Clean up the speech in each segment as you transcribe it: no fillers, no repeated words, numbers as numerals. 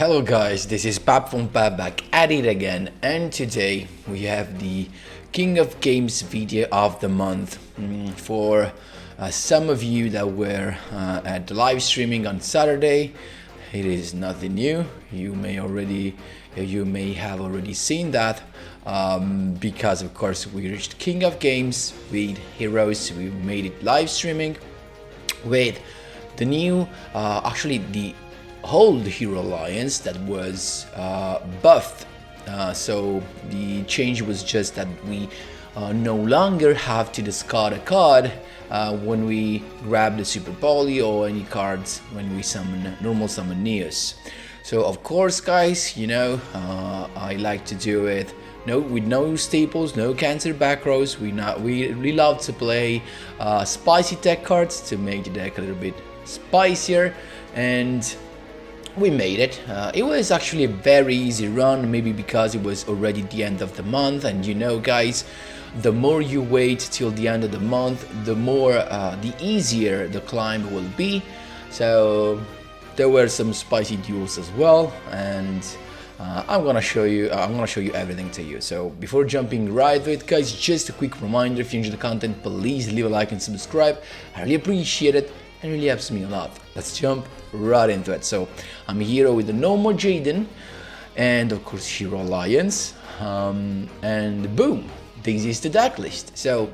Hello guys, this is Pap from Pap back at it again, and today we have the King of Games video of the month. For some of you that were at the live streaming on Saturday, it is nothing new. You may have already seen that because of course we reached King of Games with Heroes. We made it live streaming with the new, actually the old Hero Alliance that was buffed. So the change was just that we no longer have to discard a card when we grab the Super Poly or any cards when we normal summon Neos. So of course guys, you know, I like to do it with no staples, no cancer back rows. We really love to play spicy tech cards to make the deck a little bit spicier, and we made it. It was actually a very easy run, maybe because it was already the end of the month, and you know guys, the more you wait till the end of the month, the more the easier the climb will be. So there were some spicy duels as well, and I'm gonna show you everything to you. So before jumping right to it guys, just a quick reminder, if you enjoy the content, please leave a like and subscribe. I really appreciate it and really helps me a lot. Let's jump right into it. So I'm here with the No More Jaden and of course Hero Alliance, and boom, this is the deck list. So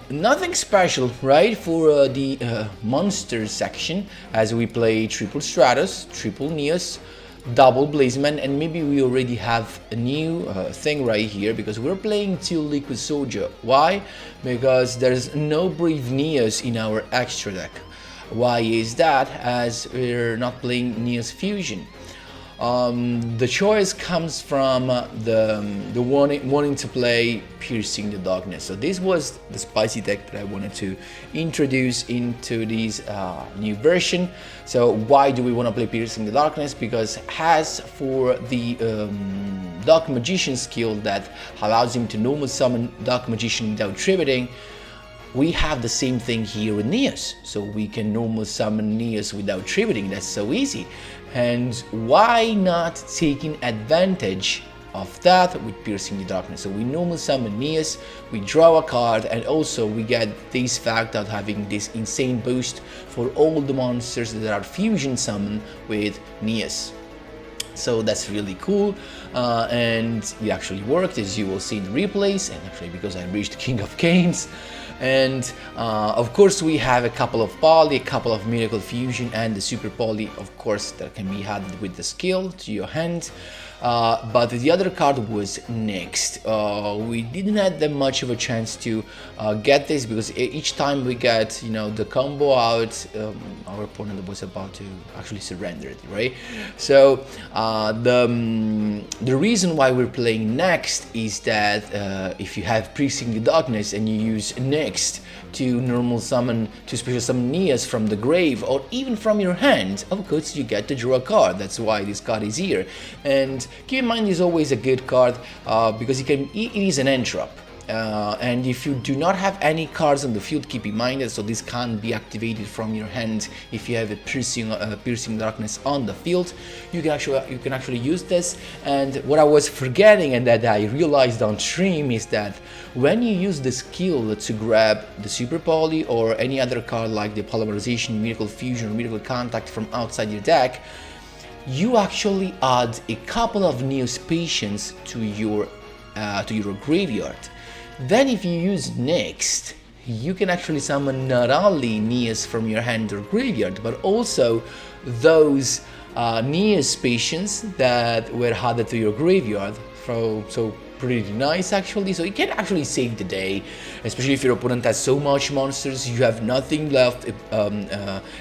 nothing special, right, for the monster section, as we play triple Stratos, triple Neos, double Blazeman, and maybe we already have a new thing right here because we're playing two Liquid Soldier. Why? Because there's no Brave Neos in our extra deck. Why is that? As we're not playing Neos Fusion. The choice comes from the wanting to play Piercing the Darkness. So this was the spicy deck that I wanted to introduce into this new version. So why do we want to play Piercing the Darkness? Because has for the Dark Magician skill that allows him to normal summon Dark Magician without tributing, we have the same thing here with Neos. So we can normal summon Neos without tributing. That's so easy. And why not taking advantage of that with Piercing the Darkness? So we normal summon Neos, we draw a card, and also we get this fact of having this insane boost for all the monsters that are fusion summoned with Neos. So that's really cool, and it actually worked, as you will see in the replays, and actually because I reached King of Games. And of course we have a couple of Poly, a couple of Miracle Fusion, and the Super Poly, of course, that can be added with the skill to your hand. But the other card was next. We didn't have that much of a chance to get this because each time we get, you know, the combo out, our opponent was about to actually surrender it, right? So the reason why we're playing next is that if you have Piercing the Darkness and you use next to normal summon, to special summon Neos from the grave or even from your hand, of course you get to draw a card. That's why this card is here. And keep in mind, it's always a good card because it is an entrap. And if you do not have any cards on the field, keep in mind that so this can't be activated from your hand. If you have a piercing darkness on the field, you can actually use this. And what I was forgetting and that I realized on stream is that when you use the skill to grab the Super Poly or any other card like the Polymerization, Miracle Fusion, or Miracle Contact from outside your deck, you actually add a couple of Neos Patience to your graveyard. Then if you use next, you can actually summon not only Neos from your hand or graveyard, but also those Neos Patience that were added to your graveyard. So pretty nice actually. So you can actually save the day, especially if your opponent has so much monsters, you have nothing left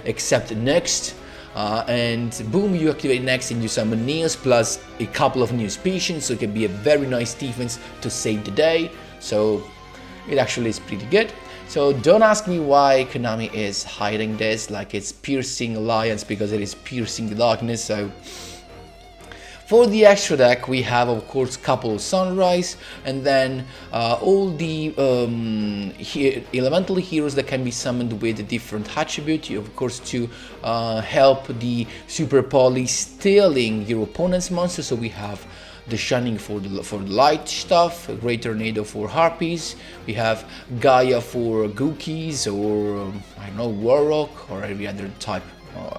except next. And boom, you activate next and you summon Neos plus a couple of Neos Patience, so it can be a very nice defense to save the day. So it actually is pretty good. So don't ask me why Konami is hiding this like it's Piercing Alliance, because it is Piercing the Darkness. So For the extra deck, we have of course couple of Sunrise, and then all the elemental heroes that can be summoned with different attribute, of course, to help the Super Poly stealing your opponent's monster. So we have the Shining for the light stuff, Great Tornado for Harpies, we have Gaia for Gookies, or I don't know, Warrock, or every other type,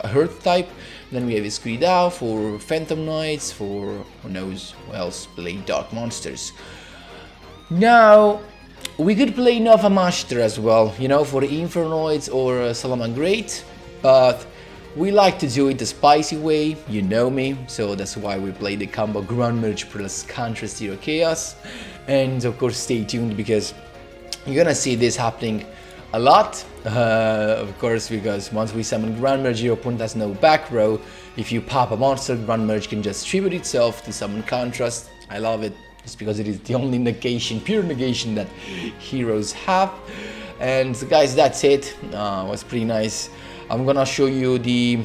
Earth type. Then we have Skridow for Phantom Knights, for who knows who else play Dark Monsters. Now, we could play Nova Master as well, you know, for Infernoids or Salamangreat, but we like to do it the spicy way, you know me, so that's why we play the combo Grand Merge plus Counter Zero Chaos. And of course stay tuned, because you're gonna see this happening a lot, of course, because once we summon Grand Merge, your opponent has no back row. If you pop a monster, Grand Merge can just tribute itself to summon Contrast. I love it, just because it is the only negation, pure negation that heroes have. And guys, that's it. Was pretty nice. I'm gonna show you the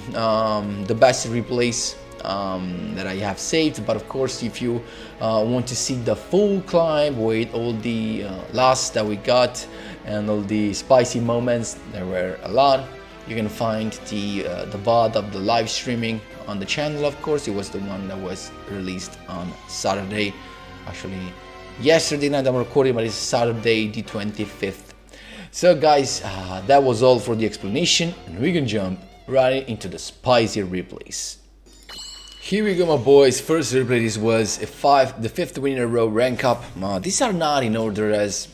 best replays that I have saved, but of course, if you want to see the full climb with all the lasts that we got and all the spicy moments, there were a lot. You can find the VOD of the live streaming on the channel. Of course, it was the one that was released on Saturday. Actually, yesterday night I'm recording, but it's Saturday the 25th. So guys, that was all for the explanation, and we can jump right into the spicier replays. Here we go, my boys. First replay, this was the fifth win in a row rank up. These are not in order, as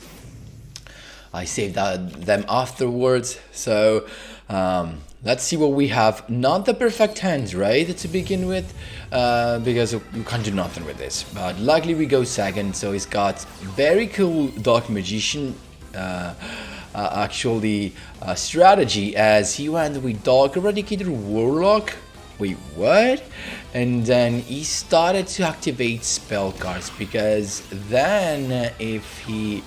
I saved them afterwards. So let's see what we have. Not the perfect hands, right, to begin with, because you can't do nothing with this. But luckily we go second, so he's got very cool Dark Magician strategy, as he went with Dark Eradicator Warlock. Wait, what? And then he started to activate spell cards, because then if he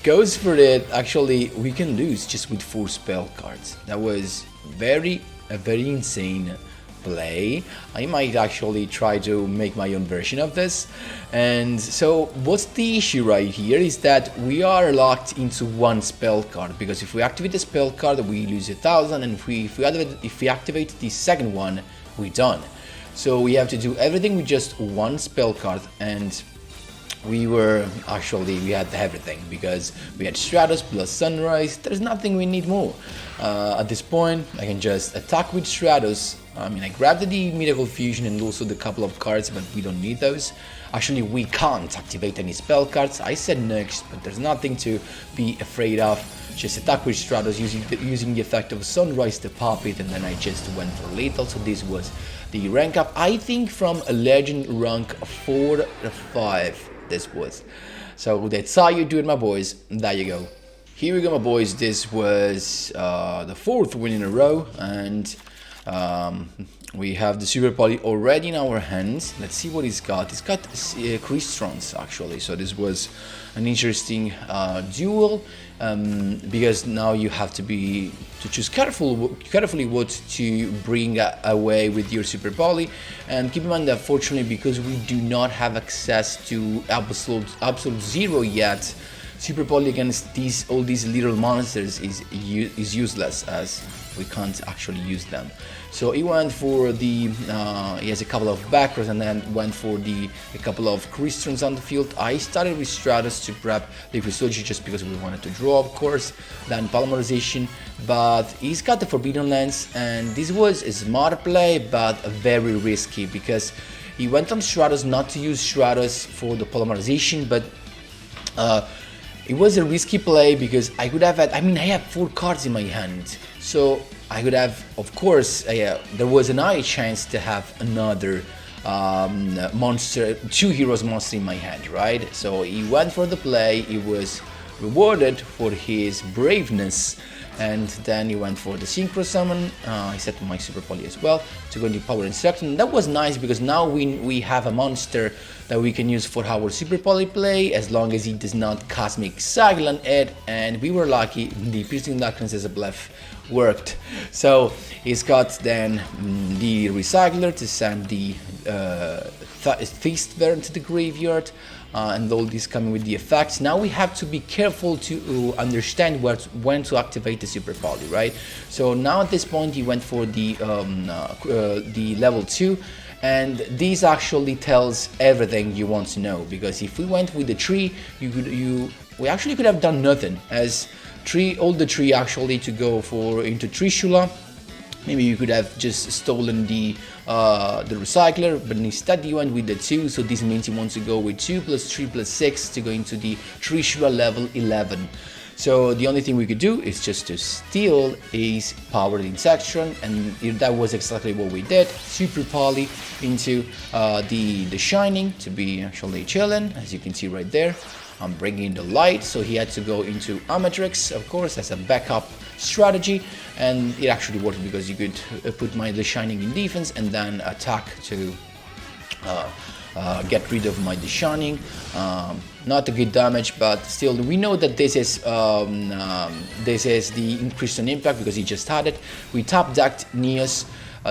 goes for it, actually we can lose just with 4 spell cards. That was a very insane play. I might actually try to make my own version of this. And so what's the issue right here is that we are locked into 1 spell card, because if we activate the spell card we lose 1,000, and if we activate the second one, we're done. So we have to do everything with just 1 spell card, and we had everything, because we had Stratos plus Sunrise. There's nothing we need more. At this point I can just attack with Stratos. I grabbed the Miracle Fusion and also the couple of cards, but we don't need those. Actually, we can't activate any spell cards. I said next, but there's nothing to be afraid of. Just attack with Stratos using the effect of Sunrise to pop it, and then I just went for lethal. So this was the rank up, I think from a legend rank 4 to 5 this was. So that's how you do it, my boys. There you go. Here we go, my boys. This was the 4th win in a row, and we have the Super Poly already in our hands. Let's see what he's got. He's got Crystons, actually. So this was an interesting duel, because now you have to choose carefully what to bring away with your Super Poly. And keep in mind that fortunately, because we do not have access to Absolute Zero yet, Super Poly against all these little monsters is useless, as we can't actually use them. So he went for the he has a couple of backers, and then went for a couple of Crystons on the field. I started with Stratos to grab Liquid Surgery just because we wanted to draw, of course, then Polymerization, but he's got the Forbidden Lens, and this was a smart play but very risky, because he went on Stratos, not to use Stratos for the Polymerization, but it was a risky play, because I could have had, I have 4 cards in my hand, so I could have, of course, there was an high chance to have another monster, 2 heroes monster in my hand, right? So he went for the play, he was rewarded for his braveness, and then he went for the Synchro Summon. I set my Super Poly as well to go into Power Instruction. That was nice, because now we have a monster that we can use for our Super Poly play, as long as he does not Cosmic Cycle on it, and we were lucky, the Piercing Darkness as a bluff worked. So he's got then the Recycler to send the Feast Baron to the graveyard, and all these coming with the effects. Now we have to be careful to understand when to activate the Super Poly, right? So now at this point he went for the level 2, and this actually tells everything you want to know, because if we went with the tree, we actually could have done nothing, as all the tree actually to go for into Trishula. Maybe you could have just stolen the Recycler, but instead you went with the 2, so this means you want to go with 2 plus 3 plus 6 to go into the Trishula level 11. So the only thing we could do is just to steal his powered insection, and that was exactly what we did. Super Poly into the Shining to be actually chilling, as you can see right there. I'm bringing the light, so he had to go into Amatrix, of course, as a backup strategy, and it actually worked because you could put the Shining in defense and then attack to get rid of my The Shining. Not a good damage, but still we know that this is the increase on impact because he just had it. We top decked Neos,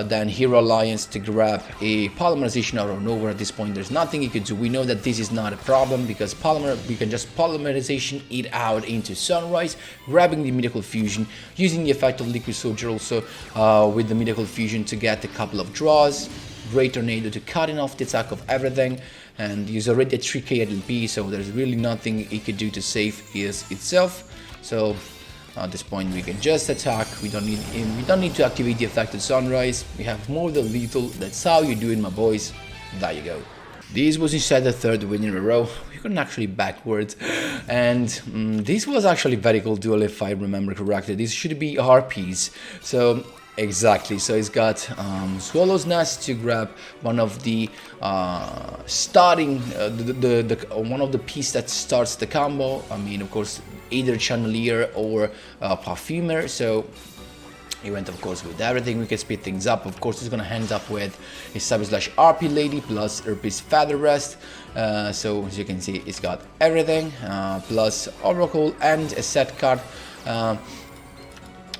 then Hero Alliance to grab a polymerization out of nowhere. At this point there's nothing he could do. We know that this is not a problem because we can just polymerization it out into Sunrise, grabbing the Mythical Fusion, using the effect of Liquid Soldier also with the Mythical Fusion to get a couple of draws. Great Tornado to cutting off the attack of everything, and he's already at 3k at LP, so there's really nothing he could do to save itself. So at this point we can just attack. We don't need to activate the effect of Sunrise. We have more than lethal. That's how you do it, my boys. There you go. This was instead the third win in a row. We couldn't actually backwards, and this was actually very cool duel if I remember correctly. This should be Harpies. So exactly, so he's got Swallow's Nest to grab one of the starting one of the piece that starts the combo. I mean, of course, either Chandelier or Perfumer. So he went, of course, with everything. We can speed things up. Of course, he's gonna end up with a Cyber/Harpie Lady plus Harpie's Feather Rest. So as you can see, it's got everything plus Oracle and a set card.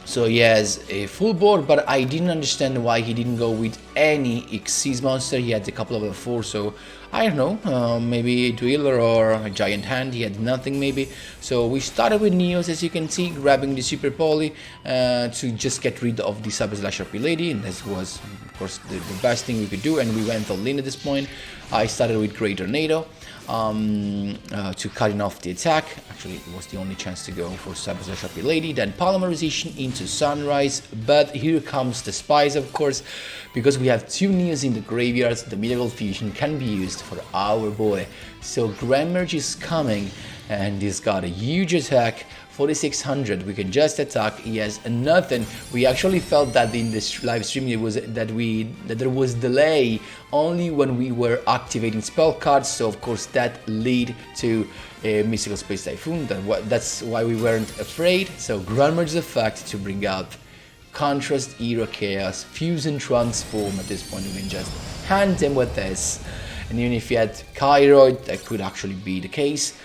So he has a full board, but I didn't understand why he didn't go with any Xyz monster. He had a couple of F4, so I don't know, maybe a Dueler or a Giant Hand. He had nothing maybe. So we started with Neos, as you can see, grabbing the Super Poly to just get rid of the Cyber/Harpie Lady, and this was, of course, the best thing we could do, and we went all in at this point. I started with Great Tornado to cutting off the attack. Actually, it was the only chance to go for Cyber/Harpie Lady. Then polymerization into Sunrise, but here comes the spice, of course, because we have 2 Neos in the graveyards. The Mythical Fusion can be used for our boy. So Grand Merge is coming, and he's got a huge attack. 4600, we can just attack. He has nothing. We actually felt that in this live stream it was that there was delay only when we were activating spell cards. So of course that led to a Mystical Space Typhoon. That's why we weren't afraid. So Grand Merge effect to bring out Contrast, Hero, Chaos, Fuse and Transform. At this point we can just hand him with this. And even if he had Kairoid, that could actually be the case.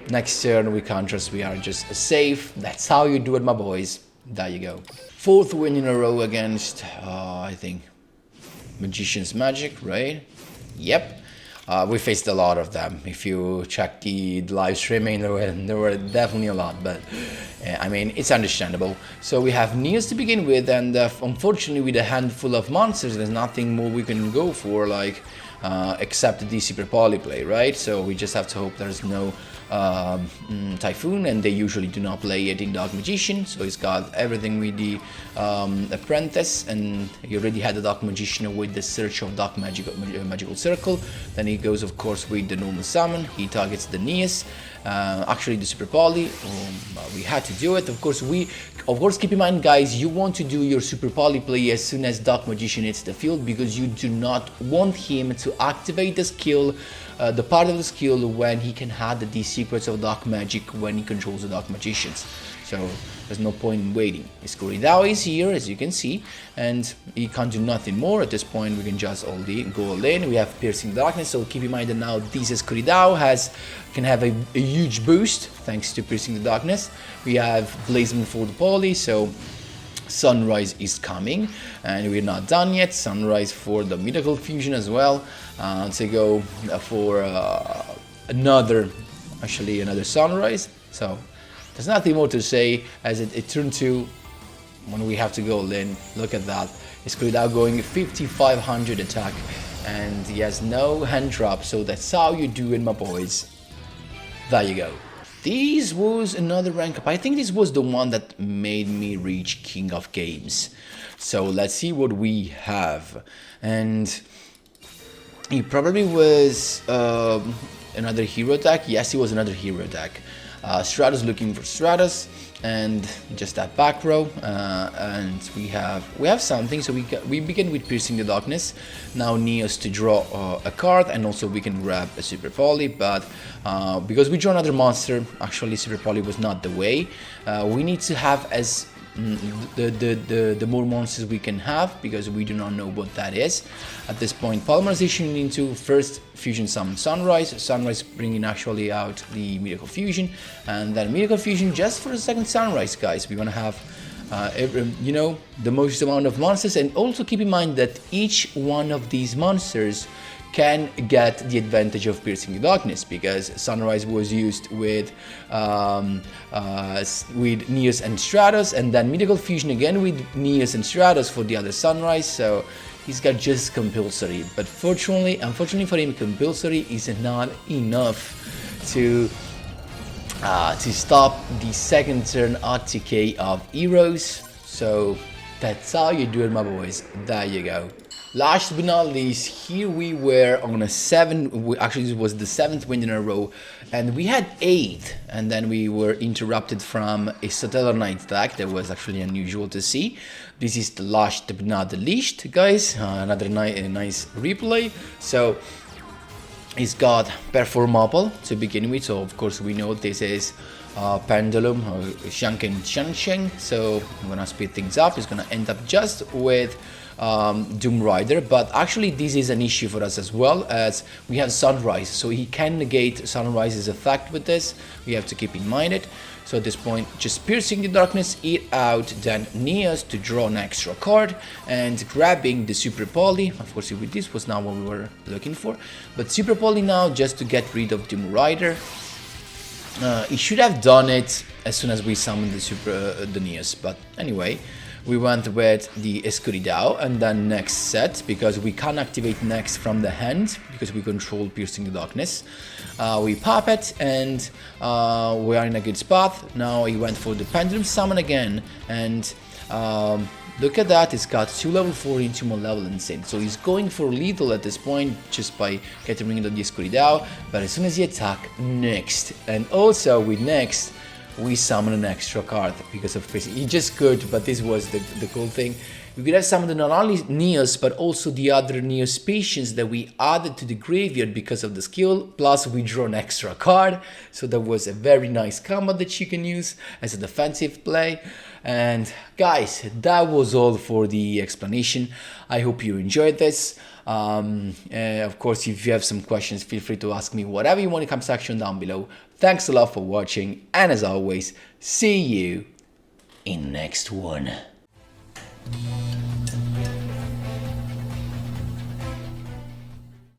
Next turn we Contrast, we are just safe. That's how you do it, my boys. There you go. 4th win in a row against, I think, Magician's Magic, right? Yep. We faced a lot of them. If you check the live streaming, there were definitely a lot, but I mean, it's understandable. So we have Neos to begin with, and unfortunately with a handful of monsters, there's nothing more we can go for, like, except the Super Poly play, right? So we just have to hope there's no Typhoon, and they usually do not play it in Dark Magician, so he's got everything with the Apprentice, and he already had the Dark Magician with the Search of Dark Magical Circle. Then he goes, of course, with the normal summon. He targets the Neos, actually the Super Poly. We had to do it. Of course, keep in mind, guys, you want to do your Super Poly play as soon as Dark Magician hits the field, because you do not want him to activate the skill the part of the skill when he can add the secrets of dark magic when he controls the dark magicians. So there's no point in waiting. His yugioh is here, as you can see, and he can't do nothing more. At this point, we can just go all in. We have Piercing Darkness, so keep in mind that now this yugioh can have a huge boost thanks to Piercing the Darkness. We have Blazing for the Poly, so Sunrise is coming, and we're not done yet. Sunrise for the Miracle Fusion as well, to go for another Sunrise. So there's nothing more to say, as it turned to when we have to go all in. Look at that. It's yugioh going 5500 attack, and he has no hand drop, so that's how you do it, my boys. There you go. This was another rank up. I think this was the one that made me reach King of Games. So let's see what we have. And it probably was another hero attack. Yes, it was another hero attack. Stratos looking for Stratos, and just that back row, and we have something. So we begin with Piercing the Darkness. Now Neos to draw a card, and also we can grab a Super Poly, but because we draw another monster, actually Super Poly was not the way. We need to have as the more monsters we can have, because we do not know what that is at this point. Polymerization into first fusion summon Sunrise bringing actually out the Miracle Fusion, and then Miracle Fusion just for the second Sunrise, guys. We want to have the most amount of monsters, and also keep in mind that each one of these monsters can get the advantage of Piercing the Darkness, because Sunrise was used with Neos and Stratos, and then Miracle Fusion again with Neos and Stratos for the other Sunrise. So he's got just compulsory, but unfortunately for him, compulsory is not enough to stop the second turn ATK of heroes. So that's how you do it, my boys. There you go. Last but not least, here we were on a 7, actually this was the 7th win in a row, and we had 8, and then we were interrupted from a Stellar Knight attack that was actually unusual to see. This is the last but not the least, guys. Another nice replay. So he's got Performable to begin with, so of course we know this is Pendulum or Shanken Shansheng, so I'm gonna speed things up. It's gonna end up just with Doom Rider, but actually this is an issue for us as well, as we have Sunrise, so he can negate Sunrise's effect with this. We have to keep in mind it. So at this point, just Piercing the Darkness, eat out, then Neos to draw an extra card, and grabbing the Super Poly. Unfortunately, with this was not what we were looking for, but Super Poly now just to get rid of Doom Rider. He should have done it as soon as we summoned the Neos, but anyway. We went with the yugioh, and then next set, because we can't activate next from the hand, because we control Piercing the Darkness. We pop it, and we are in a good spot. Now he went for the Pendulum Summon again, and look at that, it's got 2 level 4 into Malevolence in, so he's going for lethal at this point, just by getting rid of the yugioh, but as soon as he attack, next, and also with next, we summon an extra card because of Piercing. He just could, but this was the cool thing. We could have summoned not only Neos, but also the other Neos Patients that we added to the graveyard because of the skill, plus we draw an extra card, so that was a very nice combo that you can use as a defensive play. And guys, that was all for the explanation. I hope you enjoyed this. Of course, if you have some questions, feel free to ask me whatever you want in the comment section down below. Thanks a lot for watching, and as always, see you in next one.